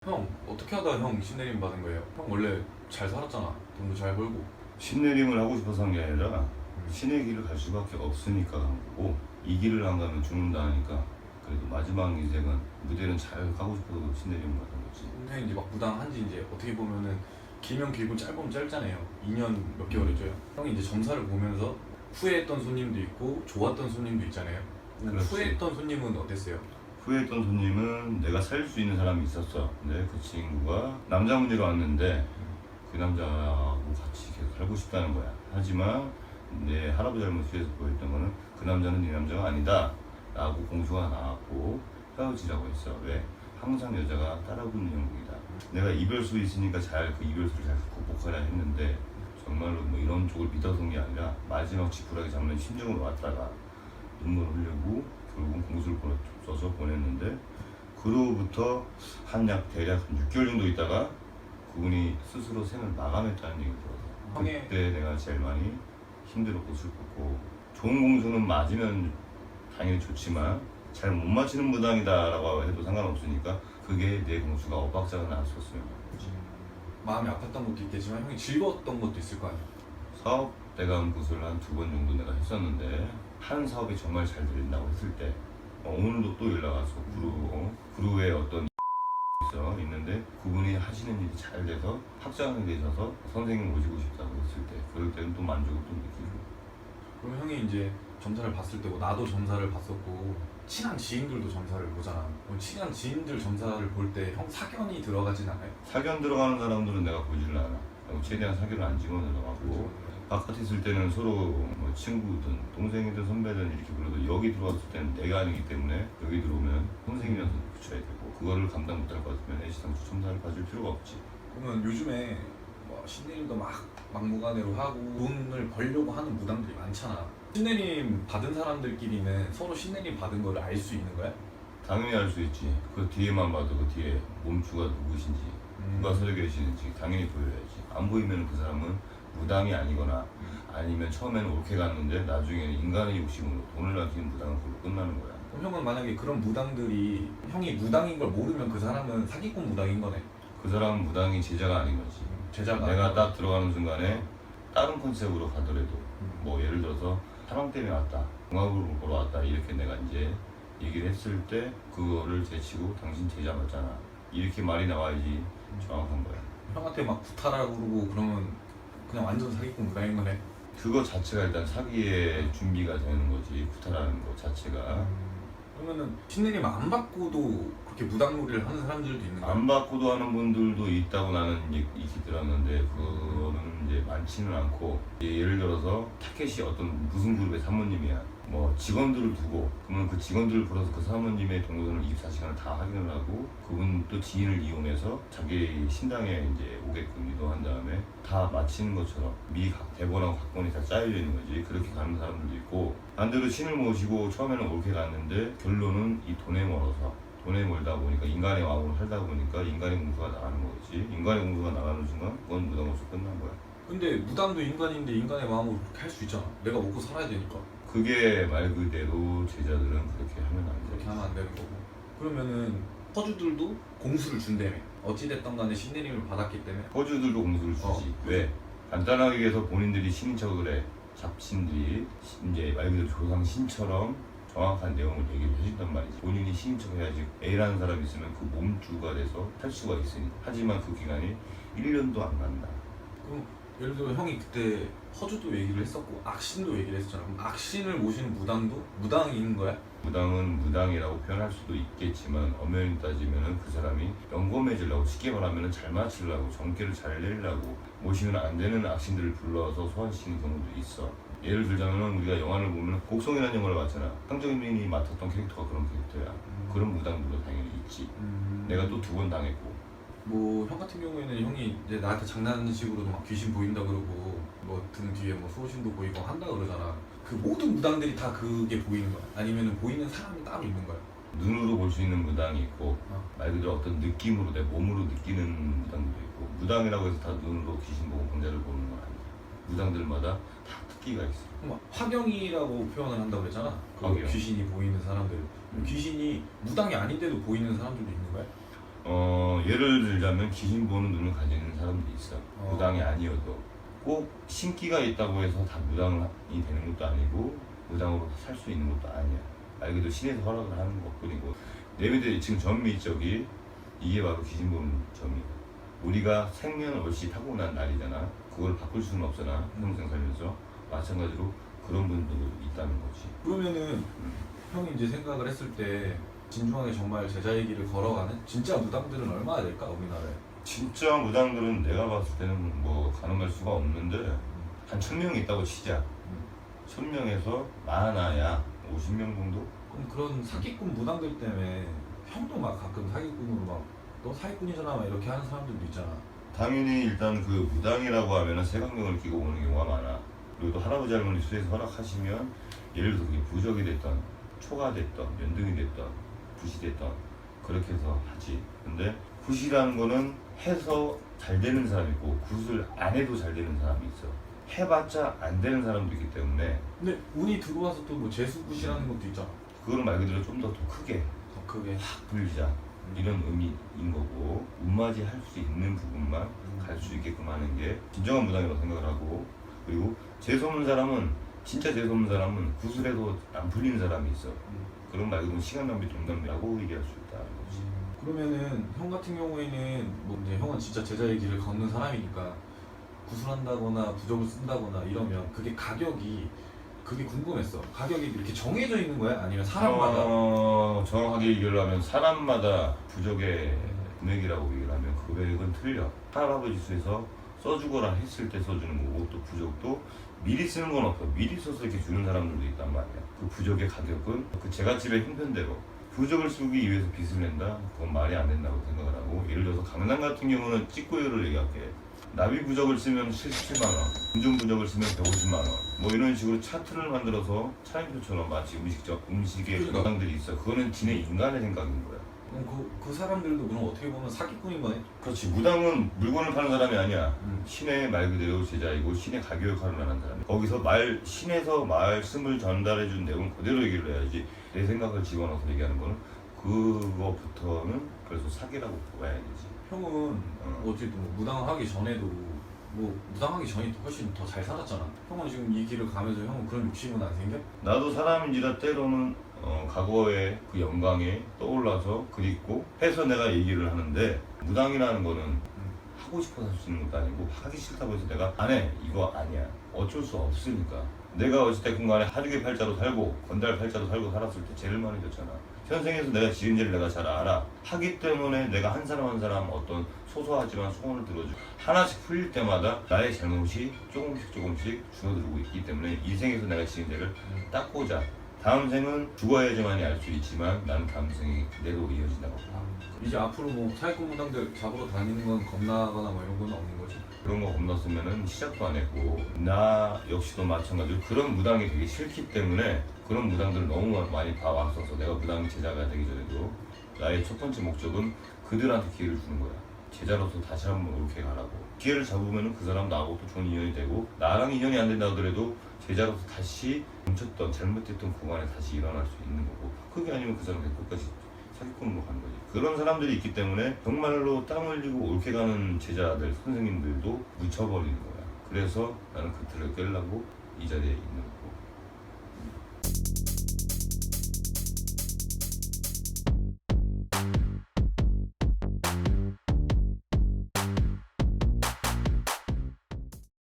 형 어떻게 하다 형 신내림 받은 거예요? 형 원래 잘 살았잖아. 돈도 잘 벌고. 신내림을 하고 싶어서 한 게 아니라 신의 길을 갈 수밖에 없으니까 간 거고, 이 길을 안 가면 죽는다 하니까 그래도 마지막 인생은 무대는 잘 가고 싶어서 신내림을 받은 거지. 형이 이제 막 무당 한지 이제 어떻게 보면은 길면 길고 짧으면 짧잖아요. 2년 몇 개월이죠. 형이 이제 점사를 보면서 후회했던 손님도 있고 좋았던 손님도 있잖아요. 그렇지. 후회했던 손님은 어땠어요? 후회했던 손님은 내가 살릴 수 있는 사람이 있었어. 근데 그 친구가 남자 문제로 왔는데 그 남자하고 같이 계속 살고 싶다는 거야. 하지만 내 할아버지 할머니에서 보였던 거는 그 남자는 네 남자가 아니다 라고 공수가 나왔고 헤어지라고 했어. 왜? 항상 여자가 따라붙는 형국이다. 내가 이별수 있으니까 잘 그 이별수를 잘 극복하려 했는데 정말로 뭐 이런 쪽을 믿어서는 게 아니라 마지막 지푸라기 잡는 심정으로 왔다가 눈물을 흘리고 결국은 공수를 써서 보냈는데, 그로부터 대략 한 6개월 정도 있다가 그분이 스스로 생을 마감했다는 얘기를 들어서 그때 내가 제일 많이 힘들었고 슬펐고, 좋은 공수는 맞으면 당연히 좋지만 잘 못 맞히는 무당이다라고 해도 상관없으니까 그게 내 공수가 엇박자가 났었어요. 마음이 아팠던 것도 있겠지만 형이 즐거웠던 것도 있을 거 아니야. 사업 대감 구슬을 한 2번 정도 내가 했었는데, 한 사업이 정말 잘 들린다고 했을 때 오늘도 또 연락 와서 그루에 어떤 있는데 그분이 하시는 일이 잘 돼서 확장이 되셔서 선생님 모시고 싶다고 했을 때, 그럴 때는 또 만족을 또 느끼고. 그럼 형이 이제 점사를 봤을 때고 나도 점사를 봤었고 친한 지인들도 점사를 보잖아. 그럼 친한 지인들 점사를 볼 때 형 사견이 들어가진 않아요? 사견 들어가는 사람들은 내가 보지를 않아. 최대한 사견을 안 집어넣어가고 바깥에 있을 때는 서로 뭐 친구든 동생이든 선배든 이렇게 불러도 여기 들어왔을 때는 내가 아니기 때문에 여기 들어오면 선생님이라서 붙여야 되고, 그거를 감당 못할 것 같으면 애시당초 첨사를 가질 필요가 없지. 그러면 요즘에 뭐 신내림도 막 막무가내로 하고 돈을 벌려고 하는 무당들이 많잖아. 신내림 받은 사람들끼리는 서로 신내림 받은 거를 알 수 있는 거야? 당연히 알 수 있지. 그 뒤에만 봐도 그 뒤에 몸주가 누구신지 누가 서 계시는지 당연히 보여야지. 안 보이면 그 사람은 무당이 아니거나 아니면 처음에는 옳게 갔는데 나중에는 인간의 욕심으로 돈을 남기는 무당은 그걸로 끝나는 거야. 그럼 형은 만약에 그런 무당들이 형이 무당인 걸 모르면 그 사람은 사기꾼 무당인 거네. 그 사람은 무당이 제자가 아닌 거지. 제자가 내가 아니라. 딱 들어가는 순간에 다른 컨셉으로 가더라도 뭐 예를 들어서 사랑 때문에 왔다, 궁합으로 보러 왔다, 이렇게 내가 이제 얘기를 했을 때 그거를 제치고 당신 제자 맞잖아 이렇게 말이 나와야지 정확한 거야. 형한테 막 구타라고 그러고 그러면 그냥 완전 사기꾼 무당인 거네. 그거 자체가 일단 사기의 준비가 되는 거지, 구타라는 거 자체가. 그러면은 신내림 안 받고도 그렇게 무당놀이를 하는 사람들도 있는 거야? 안 받고도 하는 분들도 있다고 나는 얘기 들었는데 그거는 이제 많지는 않고, 예를 들어서 타켓이 어떤 무슨 그룹의 사모님이야, 뭐 직원들을 두고 그러면 그 직원들을 불러서 그 사모님의 동선을 24시간을 다 확인을 하고 그분 또 지인을 이용해서 자기 신당에 이제 오게끔 유도한 다음에 다 마치는 것처럼 대본하고 각본이 다 짜여져 있는 거지. 그렇게 가는 사람들도 있고, 반대로 신을 모시고 처음에는 옳게 갔는데 결론은 이 돈에 멀어서, 돈에 멀다 보니까 인간의 마음으로 살다 보니까 인간의 공수가 나가는 거지. 인간의 공수가 나가는 순간 그건 무당으로서 끝난 거야. 근데 무당도 인간인데 인간의 마음으로 그렇게 할 수 있잖아. 내가 먹고 살아야 되니까. 그게 말 그대로 제자들은 그렇게 하면 안 돼. 그렇게 하면 안 되는 거고. 그러면은 허주들도 공수를 준다며. 어찌됐든 간에 신내림을 받았기 때문에. 허주들도 공수를 주지. 왜? 간단하게 해서 본인들이 신인 척을 해. 잡신들이 이제 말 그대로 조상 신처럼 정확한 내용을 얘기를 해준단 말이지. 본인이 신인 척 해야지 A라는 사람이 있으면 그 몸주가 돼서 할 수가 있으니. 하지만 그 기간이 1년도 안 간다. 그럼 예를 들어 형이 그때 허주도 얘기를 했었고 악신도 얘기를 했었잖아. 그럼 악신을 모시는 무당도 무당인 거야? 무당은 무당이라고 표현할 수도 있겠지만 엄연히 따지면은 그 사람이 영검해지려고, 쉽게 말하면 잘 맞추려고, 정계를 잘 내려고 모시면 안 되는 악신들을 불러서 소환시키는 경우도 있어. 예를 들자면 우리가 영화를 보면 곡성이라는 영화를 봤잖아. 황정민이 맡았던 캐릭터가 그런 캐릭터야. 그런 무당들도 당연히 있지. 내가 또 2번 당했고. 뭐 형 같은 경우에는 형이 이제 나한테 장난식으로도 막 귀신 보인다 그러고 뭐 등 뒤에 뭐 소신도 보이고 한다 그러잖아. 그 모든 무당들이 다 그게 보이는 거야? 아니면 보이는 사람이 따로 있는 거야? 눈으로 볼 수 있는 무당이 있고 말 그대로 어떤 느낌으로, 내 몸으로 느끼는 무당도 있고, 무당이라고 해서 다 눈으로 귀신 보고 병자를 보는 건 아니야. 무당들마다 다 특기가 있어. 그럼 화경이라고 표현을 한다고 그랬잖아. 그 화경. 귀신이 보이는 사람들. 귀신이 무당이 아닌데도 보이는 사람들도 있는 거야? 예를 들자면 귀신 보는 눈을 가지는 사람들이 있어. 어. 무당이 아니어도 꼭 신기가 있다고 해서 다 무당이 되는 것도 아니고 무당으로 살 수 있는 것도 아니야. 말 그대로 신에서 허락을 하는 것뿐이고 내 밑에 지금 전미적이 이게 바로 귀신 보는 점이야. 우리가 생년월시 타고난 날이잖아. 그걸 바꿀 수는 없잖아. 평생 살면서 마찬가지로 그런 분들도 있다는 거지. 그러면은 형이 이제 생각을 했을 때 진중하게 정말 제자의 길을 걸어가는 진짜 무당들은 얼마나 될까 우리나라에? 진짜 무당들은 내가 봤을 때는 뭐 가늠할 수가 없는데 한 1000명이 있다고 치자. 1000명에서 많아야 50명 정도? 그럼 그런 사기꾼 무당들 때문에 형도 막 가끔 사기꾼으로 막 너 사기꾼이잖아 막 이렇게 하는 사람들도 있잖아. 당연히 일단 그 무당이라고 하면은 색안경을 끼고 오는 경우가 많아. 그리고 또 할아버지 할머니 수에서 허락하시면 예를 들어서 그게 부적이 됐던 초가 됐던 연등이 됐던 굿이 됐던 그렇게 해서 하지. 근데 굿이라는 거는 해서 잘 되는 사람이 있고 굿을 안 해도 잘 되는 사람이 있어. 해봤자 안 되는 사람도 있기 때문에 근데 운이 들어와서 또 뭐 재수굿이라는 것도 있잖아. 그거는 말 그대로 좀 더 크게 더 크게. 확 불자 이런 의미인 거고 운맞이 할 수 있는 부분만 갈 수 있게끔 하는 게 진정한 무당이라고 생각을 하고, 그리고 재수없는 사람은 진짜 재수없는 사람은 구슬해도 안 풀리는 사람이 있어. 그런 말 그대로 시간 낭비 돈 낭비라고 얘기할 수 있다는 거지. 그러면은 형 같은 경우에는 뭐 이제 형은 진짜 제자의 길을 걷는 사람이니까 구슬한다거나 부적을 쓴다거나 이러면 그게 가격이 그게 궁금했어. 가격이 이렇게 정해져 있는 거야? 아니면 사람마다? 정확하게 얘기를 하면 사람마다 부적의 금액이라고 얘기를 하면 그 금액은 틀려. 할아버지 수에서 써주거나 했을 때 써주는 거고, 또 부적도 미리 쓰는 건 없어. 미리 써서 이렇게 주는 사람들도 있단 말이야. 그 부적의 가격은 그 제갓집의 형편대로 부적을 쓰기 위해서 빚을 낸다? 그건 말이 안 된다고 생각을 하고, 예를 들어서 강남 같은 경우는 찍고요를 얘기할게. 나비 부적을 쓰면 77만원, 금전 부적을 쓰면 150만원, 뭐 이런 식으로 차트를 만들어서 차인표처럼 마치 음식의 그러니까. 무당들이 있어. 그거는 지네 인간의 생각인 거야. 그럼 그 사람들도 그럼 어떻게 보면 사기꾼인 거네? 그렇지. 무당은 물건을 파는 사람이 아니야. 음. 신의 말 그대로 제자이고 신의 가교 역할을 하는 사람. 거기서 신에서 말씀을 전달해 준 내용 그대로 얘기를 해야지. 내 생각을 집어넣어서 얘기하는 거는 그거부터는 그래서 사기라고 봐야 되지. 형은 어쨌든 뭐 무당을 하기 전에도 뭐 무당하기 전이 훨씬 더 잘 살았잖아. 형은 지금 이 길을 가면서 형은 그런 욕심은 안 생겨? 나도 사람인지라 때로는 과거의 그 영광에 떠올라서 그립고 해서 내가 얘기를 하는데, 무당이라는 거는 하고 싶어서 할 수 있는 것도 아니고 하기 싫다고 해서 내가 안 해, 이거 아니야. 어쩔 수 없으니까. 내가 어찌됐건 간에 하두개 팔자로 살고 건달 팔자로 살고 살았을 때 죄를 많이 졌잖아. 현생에서 내가 지은 죄를 내가 잘 알아. 하기 때문에 내가 한 사람 한 사람 어떤 소소하지만 소원을 들어주고 하나씩 풀릴 때마다 나의 잘못이 조금씩 줄어들고 있기 때문에 인생에서 내가 지은 죄를 닦고자 다음 생은 죽어야지만이 알 수 있지만 나는 다음 생이 내로 이어진다고 봐. 이제 앞으로 뭐 사기꾼 무당들 잡으러 다니는 건 겁나거나 뭐 이런 건 없는 거지? 그런 거 겁났으면은 시작도 안 했고, 나 역시도 마찬가지로 그런 무당이 되기 싫기 때문에 그런 무당들을 너무 많이 봐왔어서 내가 무당 제자가 되기 전에도 나의 첫 번째 목적은 그들한테 기회를 주는 거야. 제자로서 다시 한번 옳게 가라고. 기회를 잡으면은 그 사람 나하고 또 좋은 인연이 되고, 나랑 인연이 안 된다 하더라도 제자로서 다시 멈췄던 잘못했던 구간에 다시 일어날 수 있는 거고, 그게 아니면 그 사람이 끝까지 사기꾼으로 가는 거지. 그런 사람들이 있기 때문에 정말로 땀 흘리고 옳게 가는 제자들, 선생님들도 묻혀버리는 거야. 그래서 나는 그 틀을 깨려고 이 자리에 있는 거야.